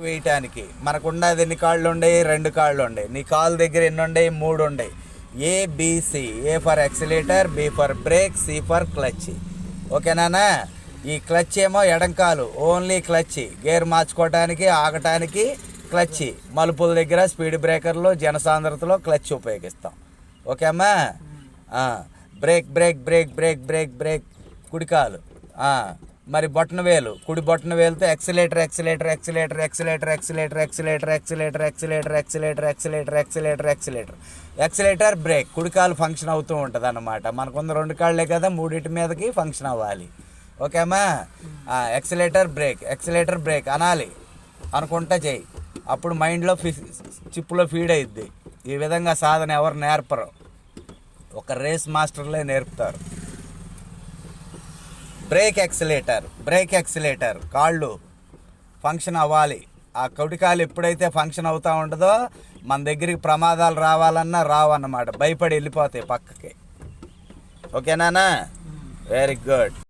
వేయటానికి మనకున్నది ఎన్ని కాళ్ళు ఉండయి? 2 కాళ్ళు ఉండయి. నీ కాలు దగ్గర ఎన్ని ఉండయి? 3 ఉండయి. ABC. A for accelerator, B for brake, C for clutch. ఓకేనా? ఈ క్లచ్ ఏమో ఎడంకాలు, ఓన్లీ క్లచ్. గేర్ మార్చుకోవటానికి, ఆగటానికి క్లచ్. మలుపుల దగ్గర, స్పీడ్ బ్రేకర్లో, జనసాంద్రతలో క్లచ్ ఉపయోగిస్తాం. ఓకే అమ్మా? Brake brake brake brake brake brake కుడికాలు. మరి బొట్టన వేలు, కుడి బొట్టన వేలుతో accelerator accelerator accelerator accelerator accelerator accelerator accelerator accelerator accelerator accelerator accelerator accelerator accelerator brake. కుడికాలు ఫంక్షన్ అవుతూ ఉంటుంది అన్నమాట. మనకున్న 2 కాళ్ళే కదా, 3 మీదకి ఫంక్షన్ అవ్వాలి. ఓకే అమ్మా? ఎక్సిలేటర్ బ్రేక్, ఎక్సిలేటర్ బ్రేక్ అనాలి, అనుకుంటా చేయి. అప్పుడు మైండ్లో చిప్పులో ఫీడ్ అయ్యిద్ది. ఈ విధంగా సాధన ఎవరు నేర్పరు, ఒక రేస్ మాస్టర్లే నేర్పుతారు. బ్రేక్ ఎక్సిలేటర్, బ్రేక్ ఎక్సిలేటర్ కాళ్ళు ఫంక్షన్ అవ్వాలి. ఆ కుడికాలు ఎప్పుడైతే ఫంక్షన్ అవుతూ ఉంటుందో మన దగ్గరికి ప్రమాదాలు రావాలన్నా రావన్నమాట, భయపడి వెళ్ళిపోతాయి పక్కకి. ఓకేనా? Very good.